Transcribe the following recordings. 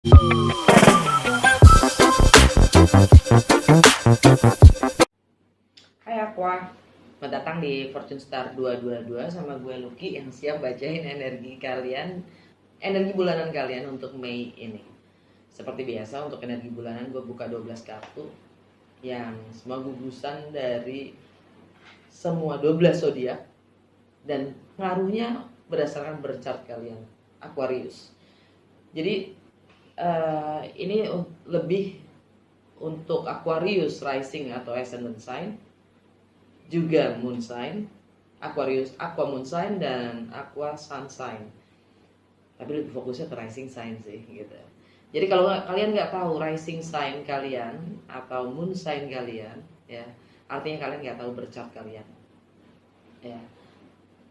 Hai Aqua, selamat datang di Fortune Star 222 sama gue Lucky yang siap bacain energi kalian, energi bulanan kalian untuk Mei ini. Seperti biasa untuk energi bulanan gue buka 12 kartu yang semua gugusan dari semua 12 zodiak dan pengaruhnya berdasarkan berchart kalian, Aquarius. Jadi ini lebih untuk Aquarius rising atau ascendant sign, juga moon sign, Aquarius, Aqua moon sign dan Aqua sun sign. Tapi lebih fokusnya ke rising sign sih gitu. Jadi kalau kalian nggak tahu rising sign kalian atau moon sign kalian, ya artinya kalian nggak tahu berchart kalian. Ya,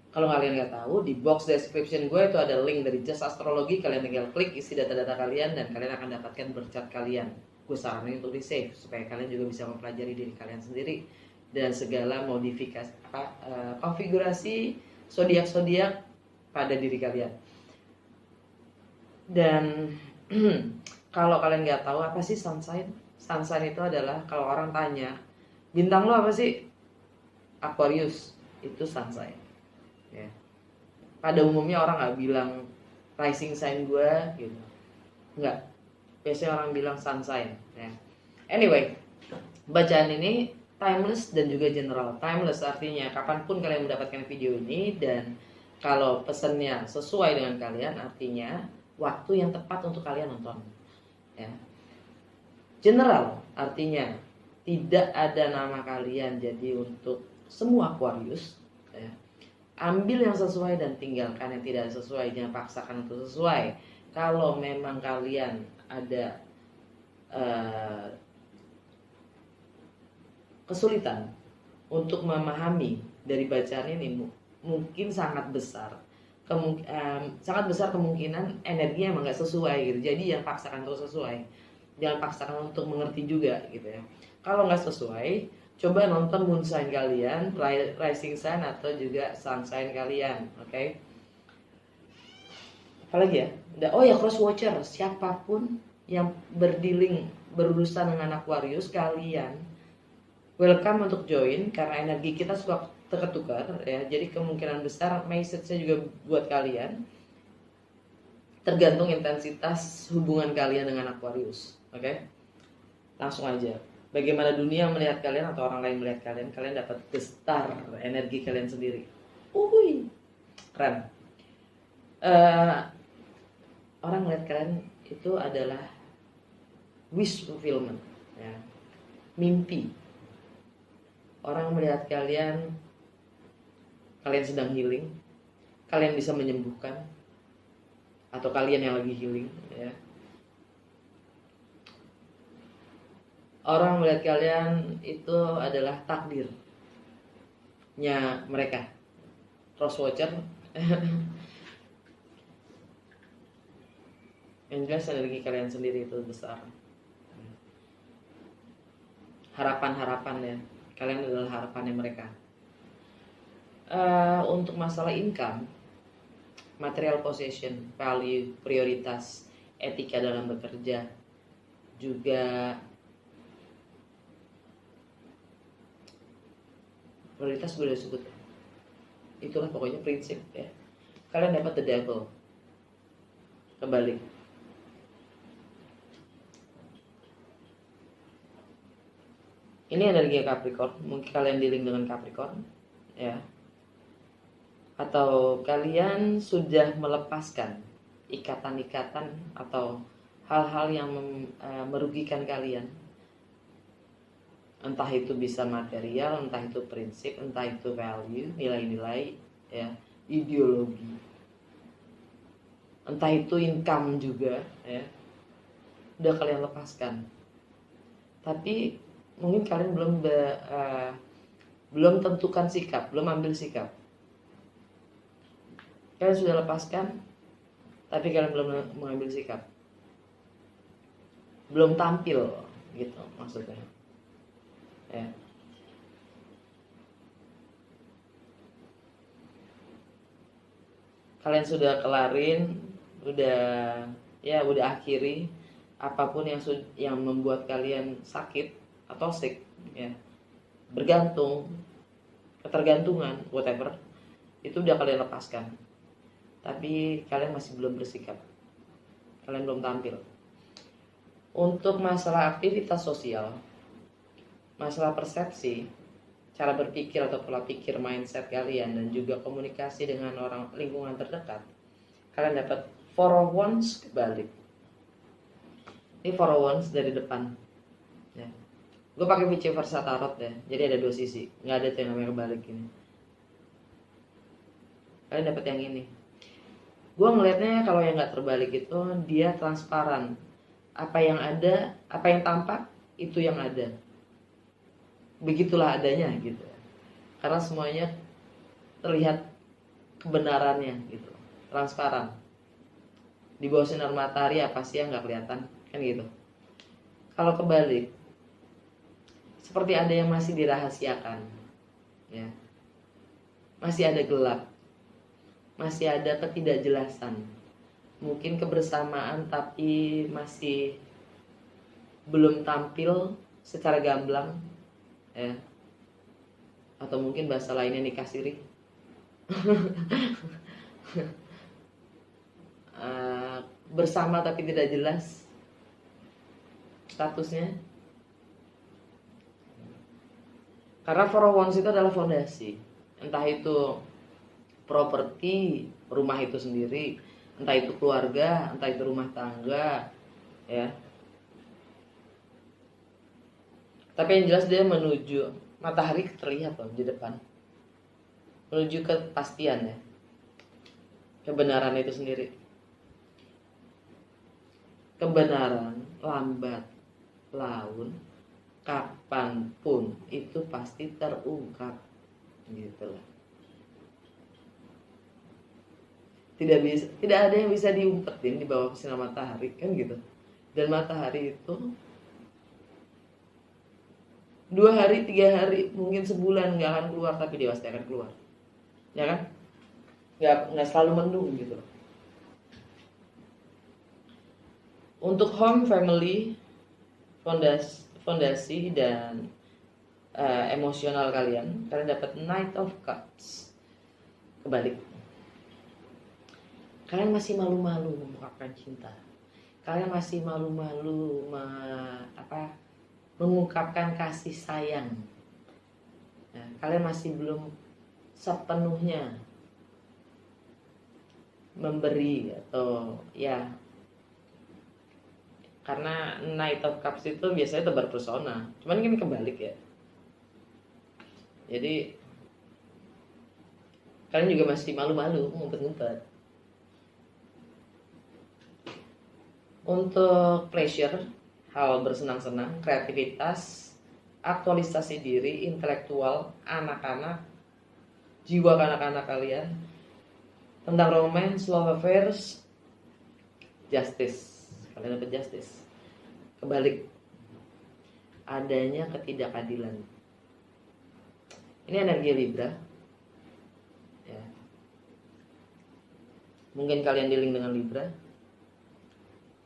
kalau kalian nggak tahu, di box description gue itu ada link dari Just Astrology. Kalian tinggal klik isi data-data kalian dan kalian akan dapatkan berchart kalian. Gue saranin untuk di save supaya kalian juga bisa mempelajari diri kalian sendiri dan segala modifikasi konfigurasi zodiak-zodiak pada diri kalian. Dan kalau kalian nggak tahu apa sih sun sign? Sun sign itu adalah kalau orang tanya, bintang lo apa sih? Aquarius, itu sun sign. Ya. Pada umumnya orang nggak bilang rising sign gue gitu, nggak. Biasanya orang bilang sun sign. Ya. Anyway, bacaan ini timeless dan juga general. Timeless artinya kapanpun kalian mendapatkan video ini, dan kalau pesannya sesuai dengan kalian artinya waktu yang tepat untuk kalian nonton. Ya. General artinya tidak ada nama kalian, jadi untuk semua Aquarius, ya, ambil yang sesuai dan tinggalkan yang tidak sesuai. Jangan paksakan untuk sesuai. Kalau memang kalian ada kesulitan untuk memahami dari bacaan ini, mungkin sangat besar kemungkinan energinya emang nggak sesuai gitu. Jadi yang paksakan untuk sesuai, jangan paksakan untuk mengerti juga gitu ya. Kalau nggak sesuai, coba nonton moon sign kalian, rising sign atau juga sun sign kalian, oke? Apalagi ya? Oh ya, cross watcher, siapapun yang berurusan dengan Aquarius, kalian welcome untuk join karena energi kita suka tertukar ya. Jadi kemungkinan besar message-nya juga buat kalian. Tergantung intensitas hubungan kalian dengan Aquarius, oke? Langsung aja. Bagaimana dunia melihat kalian atau orang lain melihat kalian, kalian dapat gestar energi kalian sendiri. Keren. Orang melihat kalian itu adalah wish fulfillment, ya. Mimpi. Orang melihat kalian sedang healing, kalian bisa menyembuhkan, atau kalian yang lagi healing, ya. Orang melihat kalian itu adalah takdirnya mereka. Cross watcher. Yang jelas energi kalian sendiri itu besar. Harapan-harapan ya, kalian adalah harapannya mereka. Untuk masalah income, material possession, value, prioritas, etika dalam bekerja, juga prioritas boleh disebut. Itulah pokoknya prinsip ya. Kalian dapat the devil kembali. Ini energi Capricorn, mungkin kalian dealing dengan Capricorn, ya. Atau kalian sudah melepaskan ikatan-ikatan atau hal-hal yang merugikan kalian. Entah itu bisa material, entah itu prinsip, entah itu value, nilai-nilai, ya, ideologi. Entah itu income juga, ya. Udah kalian lepaskan. Tapi mungkin kalian belum tentukan sikap, belum ambil sikap. Kalian sudah lepaskan, tapi kalian belum mengambil sikap, belum tampil, gitu maksudnya. Ya. Kalian sudah kelarin, udah akhiri, apapun yang membuat kalian sakit atau sick, ya, bergantung, ketergantungan, whatever, itu udah kalian lepaskan. Tapi kalian masih belum bersikap, kalian belum tampil. Untuk masalah aktivitas sosial, masalah persepsi, cara berpikir atau pola pikir, mindset kalian, dan juga komunikasi dengan orang lingkungan terdekat, kalian dapat 4 of Wands kebalik. Ini 4 of Wands dari depan, ya. Gue pakai vice versa tarot ya, jadi ada 2 sisi, nggak ada tuh yang namanya kebalik ini. Kalian dapat yang ini. Gue ngelihatnya kalau yang nggak terbalik itu dia transparan. Apa yang ada, apa yang tampak itu yang ada. Begitulah adanya gitu. Karena semuanya terlihat kebenarannya gitu, transparan. Di bawah sinar matahari apa sih yang nggak kelihatan, kan gitu. Kalau kebalik, seperti ada yang masih dirahasiakan, ya, masih ada gelap, masih ada ketidakjelasan, mungkin kebersamaan tapi masih belum tampil secara gamblang, ya, atau mungkin bahasa lainnya nikah siri. Bersama tapi tidak jelas statusnya. Karena 4 of Wands itu adalah fondasi, entah itu properti, rumah itu sendiri, entah itu keluarga, entah itu rumah tangga, ya. Tapi yang jelas dia menuju matahari terlihat loh di depan, menuju kepastian, ya, kebenaran itu sendiri. Kebenaran lambat laun, kapanpun itu pasti terungkap, gitu lah. Tidak ada yang bisa diumpetin di bawah sinar matahari, kan gitu. Dan matahari itu 2 hari, 3 hari, mungkin sebulan nggak akan keluar, tapi dia pasti akan keluar, ya kan? Nggak selalu mendung gitu. Untuk home, family, fondasi dan emosional kalian dapat Knight of Cups kebalik. Kalian masih malu-malu mengungkapkan cinta. Kalian masih malu-malu mengungkapkan kasih sayang. Nah, kalian masih belum sepenuhnya memberi atau ya, karena Knight of Cups itu biasanya tebar pesona, cuman kan kebalik ya. Jadi kalian juga masih malu-malu ngumpet-ngumpet. Untuk pleasure, hal bersenang-senang, kreativitas, aktualisasi diri, intelektual, anak-anak, jiwa kanak-kanak kalian, tentang romance, love affairs, justice. Kalian dapat justice. Kebalik, adanya ketidakadilan. Ini energi Libra, ya. Mungkin kalian dealing dengan Libra.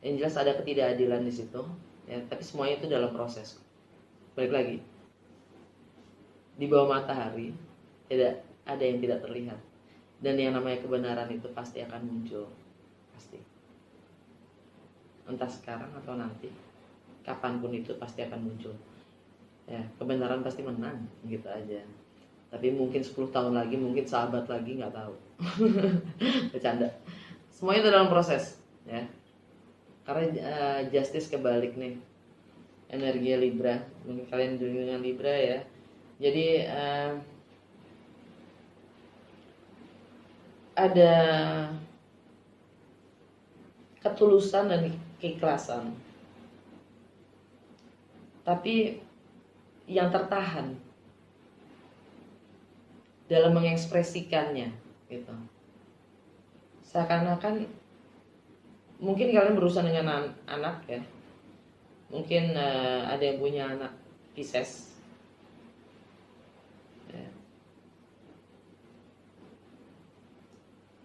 Yang jelas ada ketidakadilan di situ, ya. Tapi semuanya itu dalam proses. Balik lagi, di bawah matahari tidak ada yang tidak terlihat, dan yang namanya kebenaran itu pasti akan muncul, pasti. Entah sekarang atau nanti, kapanpun itu pasti akan muncul. Ya, kebenaran pasti menang, gitu aja. Tapi mungkin 10 tahun lagi, mungkin sahabat lagi, nggak tahu. Bercanda. Semuanya itu dalam proses, ya. Karena justice kebalik nih, energi Libra. Mungkin kalian dengan Libra ya. Jadi ada ketulusan dan keikhlasan, tapi yang tertahan dalam mengekspresikannya, gitu. Seakan-akan mungkin kalian berurusan dengan anak ya, mungkin ada yang punya anak Pisces, ya.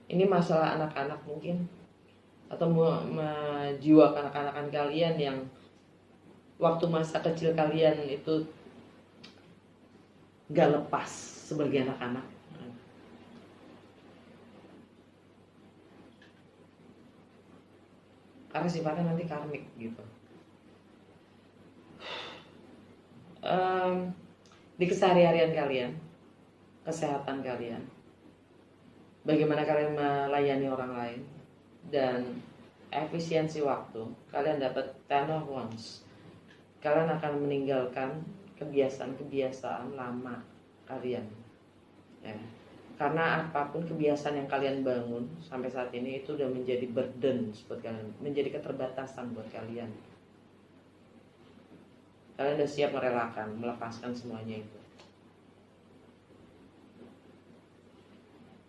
Ini masalah anak-anak mungkin atau jiwa kanak-kanakan kalian yang waktu masa kecil kalian itu gak lepas sebagai anak-anak. Karena sifatnya nanti karmik gitu. Di keseharian kalian, kesehatan kalian, bagaimana kalian melayani orang lain, dan efisiensi waktu, kalian dapat 10 of Wands. Kalian akan meninggalkan kebiasaan-kebiasaan lama kalian ya. Karena apapun kebiasaan yang kalian bangun sampai saat ini itu udah menjadi burden buat kalian, menjadi keterbatasan buat kalian. Kalian udah siap merelakan, melepaskan semuanya itu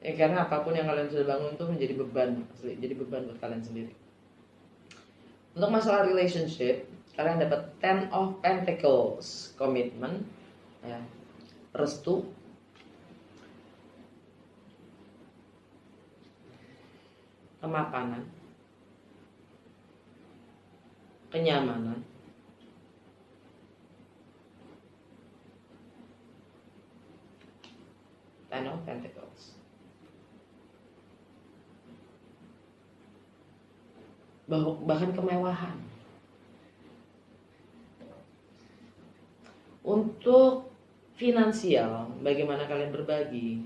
karena apapun yang kalian sudah bangun itu menjadi beban, jadi beban buat kalian sendiri. Untuk masalah relationship, kalian dapat 10 of Pentacles, komitmen ya, restu, kemapanan, kenyamanan, Ten of Pentacles. Bahkan kemewahan. Untuk finansial, bagaimana kalian berbagi,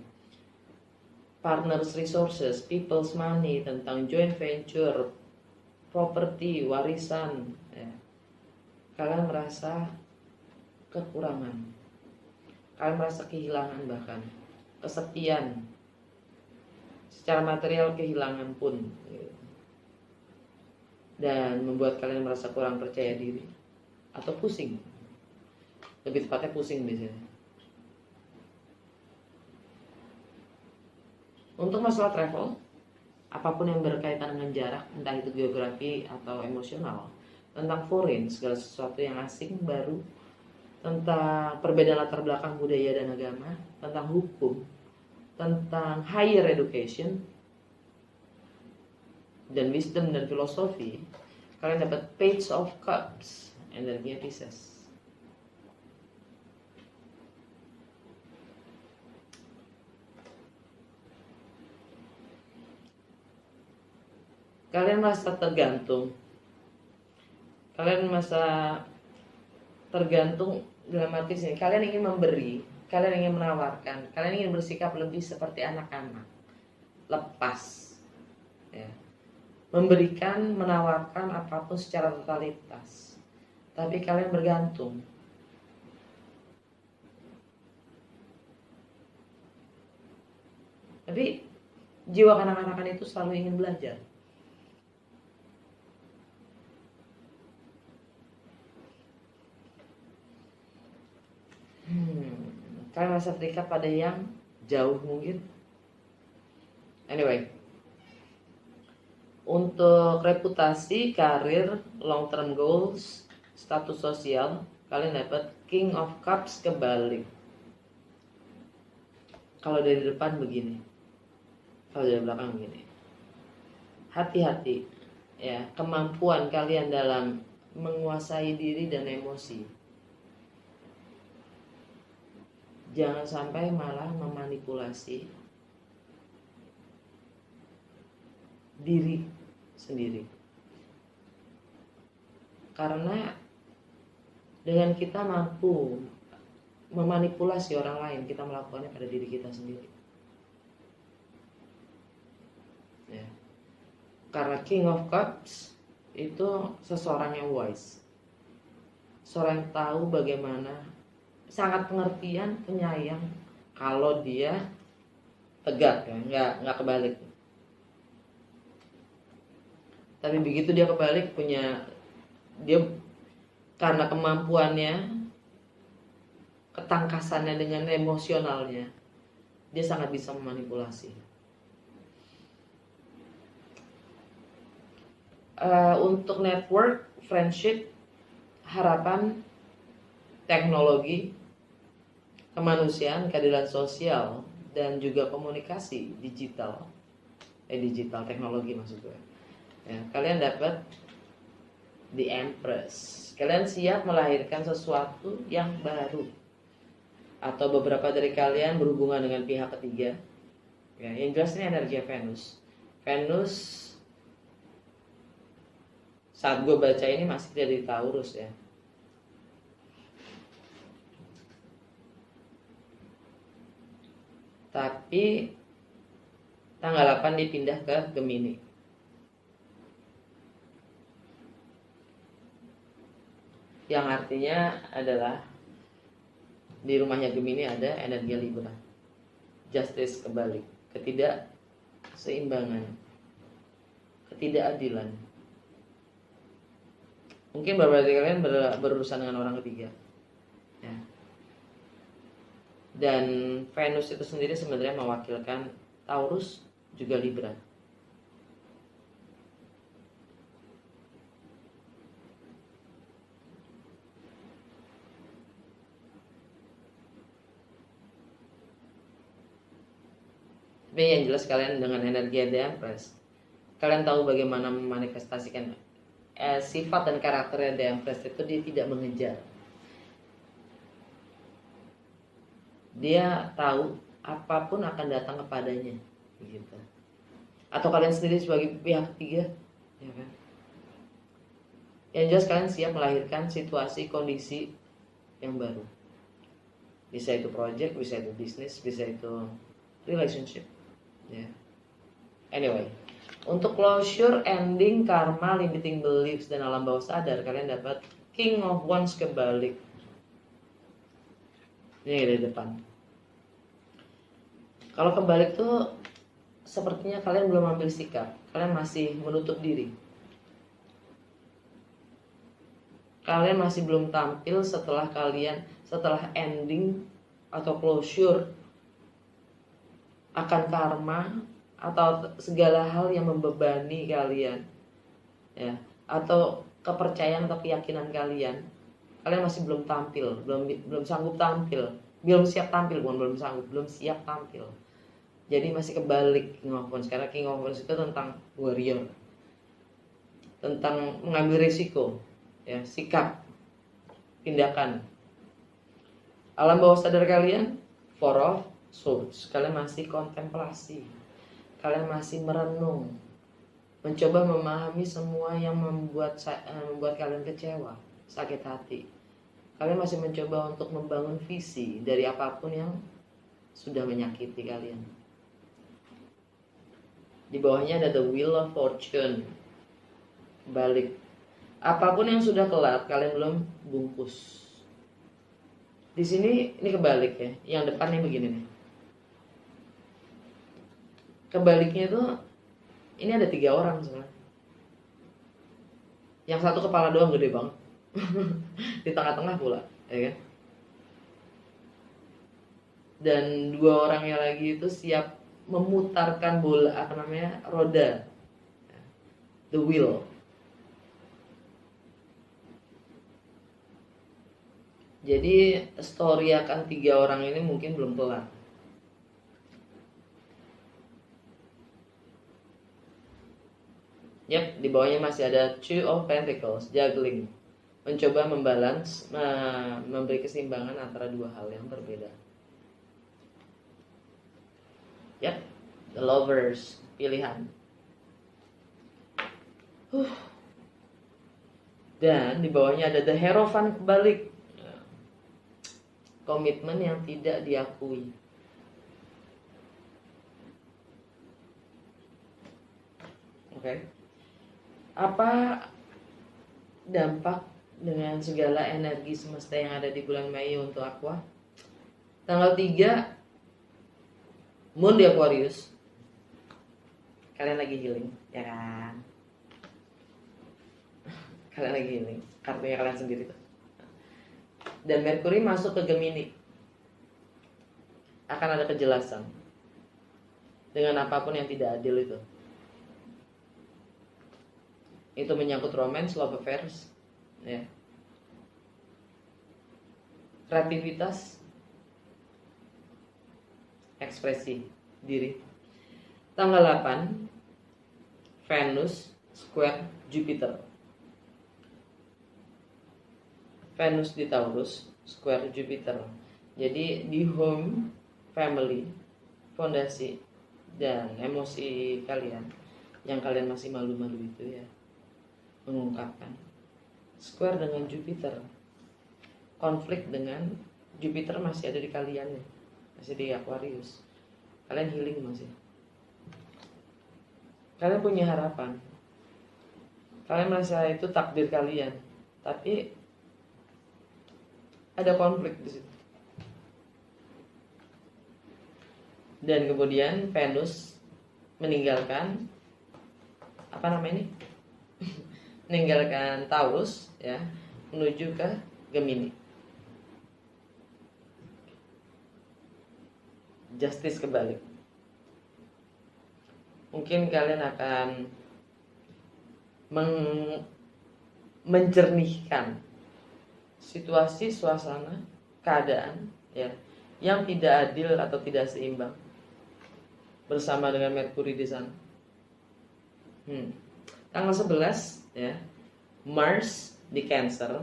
partners resources, people's money, tentang joint venture, properti, warisan ya. Kalian merasa kekurangan, kalian merasa kehilangan, bahkan kesepian secara material, kehilangan pun gitu. Dan membuat kalian merasa kurang percaya diri atau pusing, lebih tepatnya pusing di sini. Untuk masalah travel, apapun yang berkaitan dengan jarak, entah itu geografi atau emosional, tentang foreign, segala sesuatu yang asing, baru, tentang perbedaan latar belakang budaya dan agama, tentang hukum, tentang higher education, dan wisdom dan filosofi, kalian dapat Page of Cups, energinya Pisces. Kalian merasa tergantung. Kalian merasa tergantung dalam arti sini. Kalian ingin memberi, kalian ingin menawarkan, kalian ingin bersikap lebih seperti anak-anak, lepas, ya. Memberikan, menawarkan apapun secara totalitas. Tapi kalian bergantung. Tapi jiwa kanak-kanakan itu selalu ingin belajar. Kalian merasa terikat pada yang jauh mungkin. Anyway, untuk reputasi, karir, long term goals, status sosial, kalian dapat King of Cups kebalik. Kalau dari depan begini, kalau dari belakang begini. Hati-hati ya, kemampuan kalian dalam menguasai diri dan emosi. Jangan sampai malah memanipulasi diri sendiri. Karena dengan kita mampu memanipulasi orang lain, kita melakukannya pada diri kita sendiri. Ya. Karena King of Cups itu seseorang yang wise, seorang yang tahu bagaimana, sangat pengertian, penyayang kalau dia tegak ya, nggak kebalik. Tapi begitu dia kebalik, dia karena kemampuannya, ketangkasannya dengan emosionalnya, dia sangat bisa memanipulasi. Untuk network, friendship, harapan, teknologi, kemanusiaan, keadilan sosial, dan juga komunikasi digital, digital teknologi maksud gue. Ya, kalian dapat The Empress. Kalian siap melahirkan sesuatu yang baru. Atau beberapa dari kalian berhubungan dengan pihak ketiga. Ya, yang jelas ini energi Venus. Venus saat gue baca ini masih dari Taurus ya. Tapi tanggal 8 dipindah ke Gemini. Yang artinya adalah di rumahnya Gemini ada energi Libra. Justice kebalik, ketidakseimbangan, ketidakadilan. Mungkin beberapa dari kalian berurusan dengan orang ketiga. Ya. Dan Venus itu sendiri sebenarnya mewakilkan Taurus juga Libra. Tapi yang jelas kalian dengan energi The Empress, kalian tahu bagaimana memanifestasikan sifat dan karakter The Empress itu. Dia tidak mengejar. Dia tahu apapun akan datang kepadanya, gitu. Atau kalian sendiri sebagai pihak ketiga, ya kan? Yang jelas kalian siap melahirkan situasi kondisi yang baru. Bisa itu project, bisa itu bisnis, bisa itu relationship. Ya. Anyway, untuk closure, ending, karma, limiting beliefs, dan alam bawah sadar, kalian dapat King of Wands kebalik. Ini dari depan. Kalau kebalik tuh sepertinya kalian belum ambil sikap. Kalian masih menutup diri. Kalian masih belum tampil setelah ending atau closure akan karma atau segala hal yang membebani kalian, ya, atau kepercayaan atau keyakinan kalian masih belum tampil, belum sanggup tampil, belum siap tampil, belum siap tampil. Jadi masih kebalik King of Wands. Karena King of Wands itu tentang warrior, tentang mengambil risiko, ya, sikap, tindakan. Alam bawah sadar kalian Four of Swords. Kalian masih kontemplasi, kalian masih merenung, mencoba memahami semua yang membuat kalian kecewa, sakit hati. Kalian masih mencoba untuk membangun visi dari apapun yang sudah menyakiti kalian. Di bawahnya ada the Wheel of Fortune, balik. Apapun yang sudah kelar, kalian belum bungkus. Di sini ini kebalik ya. Yang depan nih begini nih. Kebaliknya itu ini ada 3 orang sebenarnya. Yang satu kepala doang gede banget. Di tengah-tengah pula, ya kan? Dan 2 orangnya lagi itu siap memutarkan bola, roda. The wheel. Jadi story akan 3 orang ini mungkin belum kelar. Yap, di bawahnya masih ada Two of Pentacles, juggling, mencoba membalance, memberi keseimbangan antara 2 hal yang berbeda. Yap, the Lovers, pilihan. Dan di bawahnya ada the Hierophant kebalik, komitmen yang tidak diakui. Oke. Apa dampak dengan segala energi semesta yang ada di bulan Mei untuk Aqua? Tanggal 3 Moon di Aquarius. Kalian lagi healing, ya kan? Kalian lagi healing, kartunya kalian sendiri tuh. Dan Merkuri masuk ke Gemini. Akan ada kejelasan dengan apapun yang tidak adil itu. Itu menyangkut romance, love affairs, ya. Kreativitas, ekspresi diri. Tanggal 8 Venus square Jupiter. Venus di Taurus square Jupiter. Jadi di home, family, fondasi, dan emosi kalian yang kalian masih malu-malu itu ya, mengungkapkan square dengan Jupiter. Konflik dengan Jupiter masih ada di kalian ya, masih di Aquarius. Kalian healing masih. Kalian punya harapan. Kalian merasa itu takdir kalian, tapi ada konflik di situ. Dan kemudian Venus meninggalkan apa namanya ini? Meninggalkan Taurus ya, menuju ke Gemini. Justice kebalik. Mungkin kalian akan menjernihkan situasi, suasana, keadaan ya yang tidak adil atau tidak seimbang bersama dengan Merkuri di sana. Tanggal 11 ya, Mars di Cancer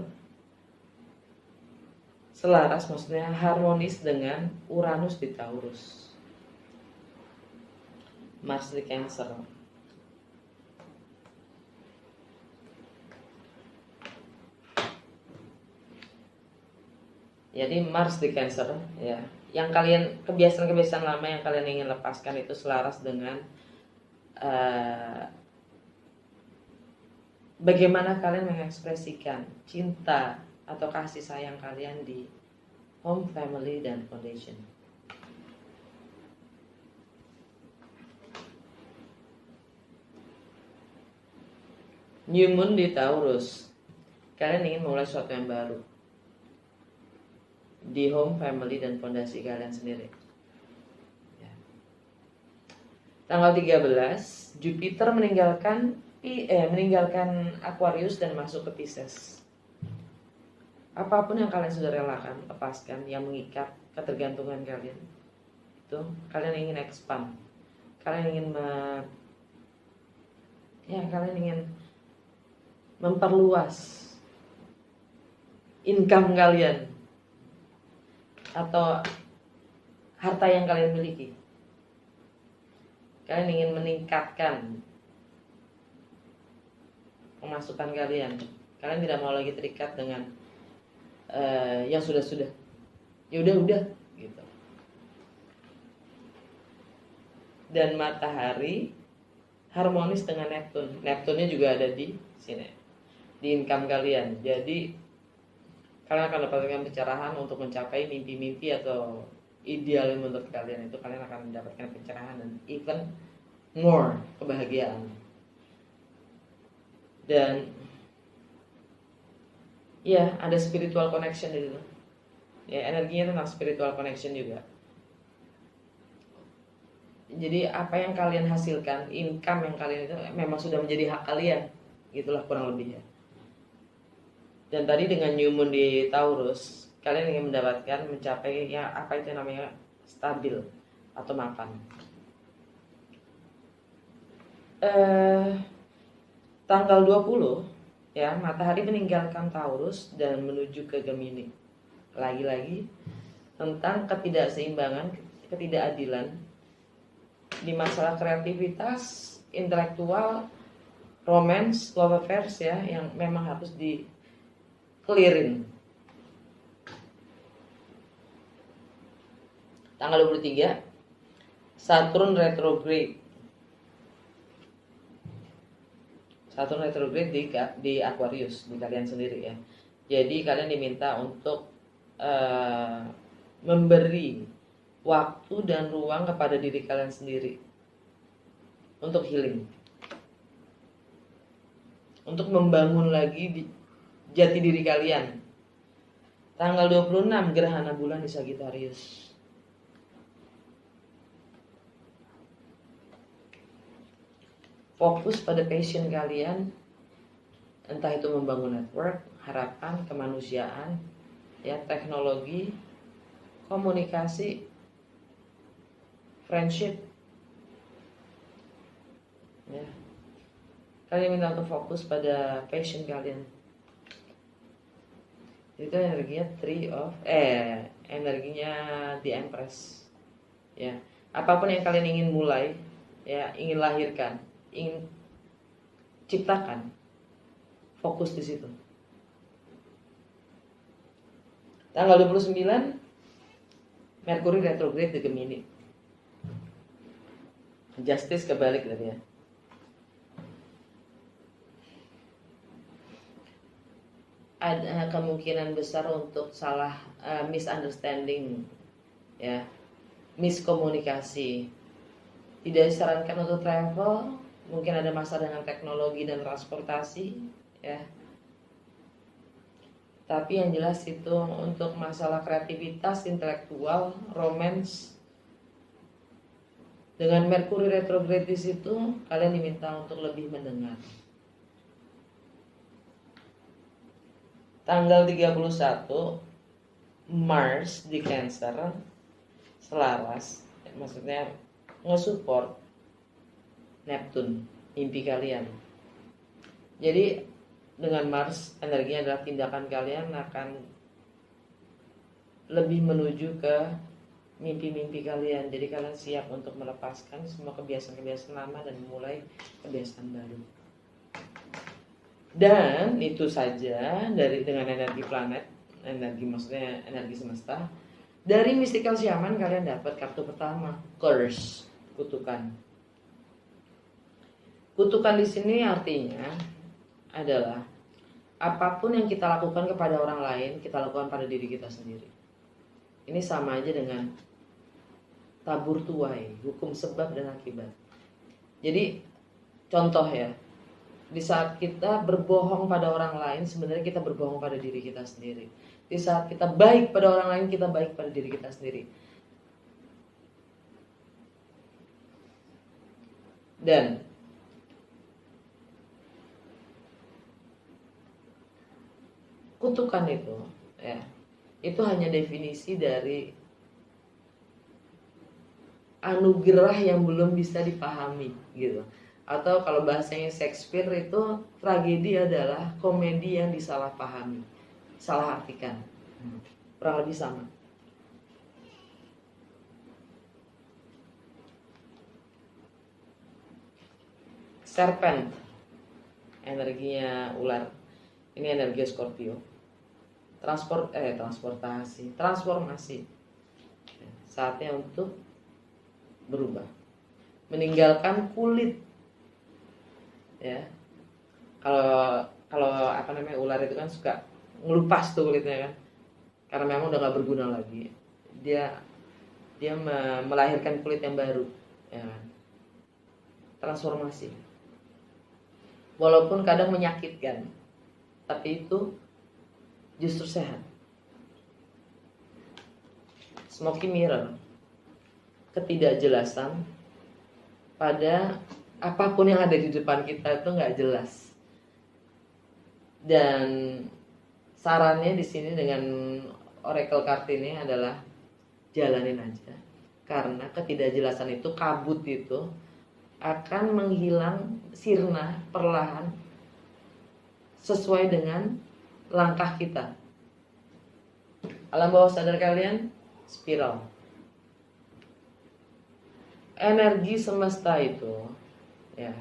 selaras, maksudnya harmonis dengan Uranus di Taurus. Mars di Cancer. Jadi Mars di Cancer ya, yang kalian kebiasaan-kebiasaan lama yang kalian ingin lepaskan itu selaras dengan bagaimana kalian mengekspresikan cinta atau kasih sayang kalian di home, family, dan foundation. New Moon di Taurus. Kalian ingin mulai sesuatu yang baru di home, family, dan fondasi kalian sendiri ya. Tanggal 13 Jupiter meninggalkan Aquarius dan masuk ke Pisces. Apapun yang kalian sudah relakan, lepaskan, yang mengikat ketergantungan kalian, itu kalian ingin expand. Kalian ingin memperluas income kalian atau harta yang kalian miliki. Kalian ingin meningkatkan pemasukan kalian. Kalian tidak mau lagi terikat dengan yang sudah-sudah. Ya udah gitu. Dan matahari harmonis dengan Neptune. Neptunenya juga ada di sini, di income kalian. Jadi kalian akan mendapatkan pencerahan untuk mencapai mimpi-mimpi atau ideal menurut kalian. Itu kalian akan mendapatkan pencerahan dan even more kebahagiaan. Dan ya, ada spiritual connection di situ. Ya, energinya tentang spiritual connection juga. Jadi apa yang kalian hasilkan, income yang kalian itu memang sudah menjadi hak kalian. Gitulah kurang lebihnya. Dan tadi dengan New Moon di Taurus, kalian ingin mendapatkan, mencapai ya apa itu namanya stabil atau mapan. Tanggal 20 ya, matahari meninggalkan Taurus dan menuju ke Gemini. Lagi-lagi tentang ketidakseimbangan, ketidakadilan di masalah kreativitas, intelektual, romance, love affairs ya, yang memang harus di clearin. Tanggal 23 Saturn retrograde. Saturn retrograde di Aquarius, di kalian sendiri ya. Jadi kalian diminta untuk memberi waktu dan ruang kepada diri kalian sendiri untuk healing, untuk membangun lagi jati diri kalian. Tanggal 26 gerhana bulan di Sagittarius. Fokus pada passion kalian, entah itu membangun network, harapan, kemanusiaan, ya, teknologi, komunikasi, friendship. Ya. Kalian minta untuk fokus pada passion kalian. Itu energinya energinya The Empress. Ya, apapun yang kalian ingin mulai, ya, ingin lahirkan, ingin ciptakan, fokus di situ. Tanggal 29 Merkuri retrograde di Gemini. Justice kebalik tadi ya. Ada kemungkinan besar untuk salah misunderstanding, ya, miskomunikasi. Tidak disarankan untuk travel, mungkin ada masalah dengan teknologi dan transportasi, ya. Tapi yang jelas itu untuk masalah kreativitas, intelektual, romance, dengan Merkuri retrograde di situ, kalian diminta untuk lebih mendengar. Tanggal 31 Mars di Cancer selaras, maksudnya nge-support Neptune, mimpi kalian. Jadi dengan Mars, energinya adalah tindakan kalian akan lebih menuju ke mimpi-mimpi kalian. Jadi kalian siap untuk melepaskan semua kebiasaan-kebiasaan lama dan memulai kebiasaan baru. Dan itu saja dengan energi planet, maksudnya energi semesta. Dari Mystical Shaman kalian dapat kartu pertama, curse, kutukan. Kutukan di sini artinya adalah apapun yang kita lakukan kepada orang lain, kita lakukan pada diri kita sendiri. Ini sama aja dengan tabur tuai, hukum sebab dan akibat. Jadi contoh ya, di saat kita berbohong pada orang lain, sebenarnya kita berbohong pada diri kita sendiri. Di saat kita baik pada orang lain, kita baik pada diri kita sendiri. Dan kutukan itu, ya, itu hanya definisi dari anugerah yang belum bisa dipahami, gitu. Atau kalau bahasanya Shakespeare itu, tragedi adalah komedi yang disalahpahami, salah artikan. Kurang lebih sama. Serpent, energinya ular. Ini energi Scorpio. Transformasi. Saatnya untuk berubah. Meninggalkan kulit. Ya, kalau ular itu kan suka ngelupas tuh kulitnya kan, karena memang udah nggak berguna lagi. Dia melahirkan kulit yang baru, ya kan? Transformasi. Walaupun kadang menyakitkan, tapi itu justru sehat. Smoky mirror, ketidakjelasan pada apapun yang ada di depan kita itu nggak jelas. Dan sarannya di sini dengan oracle card ini adalah jalanin aja. Karena ketidakjelasan itu, kabut itu akan menghilang, sirna perlahan sesuai dengan langkah kita. Alam bawah sadar kalian, spiral. Energi semesta itu, ya,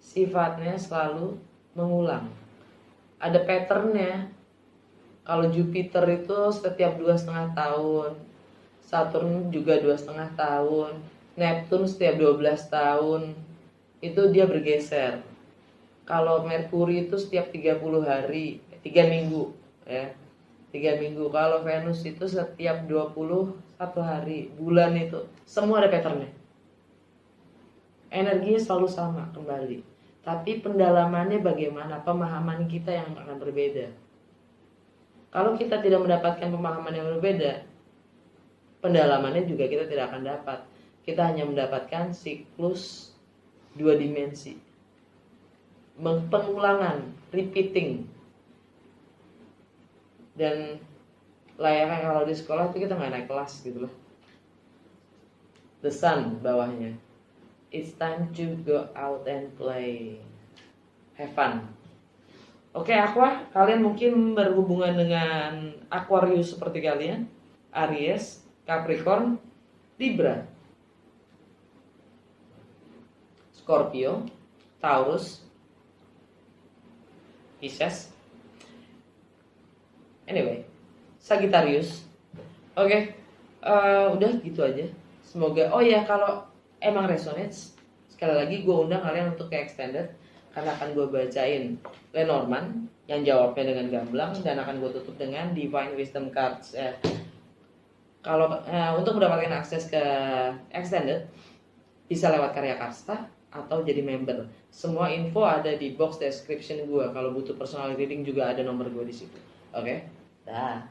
sifatnya selalu mengulang. Ada patternnya. Kalau Jupiter itu setiap 2,5 tahun, Saturn juga 2,5 tahun, Neptune setiap 12 tahun, itu dia bergeser. Kalau Merkuri itu setiap 30 hari, 3 minggu, ya, 3 minggu. Kalau Venus itu setiap 21 hari, bulan itu, semua ada patternnya. Energinya selalu sama kembali, tapi pendalamannya bagaimana, pemahaman kita yang akan berbeda. Kalau kita tidak mendapatkan pemahaman yang berbeda, pendalamannya juga kita tidak akan dapat. Kita hanya mendapatkan siklus 2 dimensi, pengulangan, repeating. Dan layaknya kalau di sekolah itu kita nggak naik kelas gitu loh. The sun bawahnya. It's time to go out and play. have fun. Oke, Aqua, kalian mungkin berhubungan dengan Aquarius seperti kalian, Aries, Capricorn, Libra, Scorpio, Taurus, Pisces, anyway, Sagittarius. Oke, udah gitu aja. Semoga, oh ya, kalau emang resonates, sekali lagi gue undang kalian untuk ke extended, karena akan gue bacain Lenormand yang jawabnya dengan gamblang, dan akan gue tutup dengan Divine Wisdom Cards. Kalau untuk mendapatkan akses ke extended, bisa lewat Karya Karsta atau jadi member. Semua info ada di box description gue. Kalau butuh personal reading juga ada nomor gue di situ. Oke? Dah.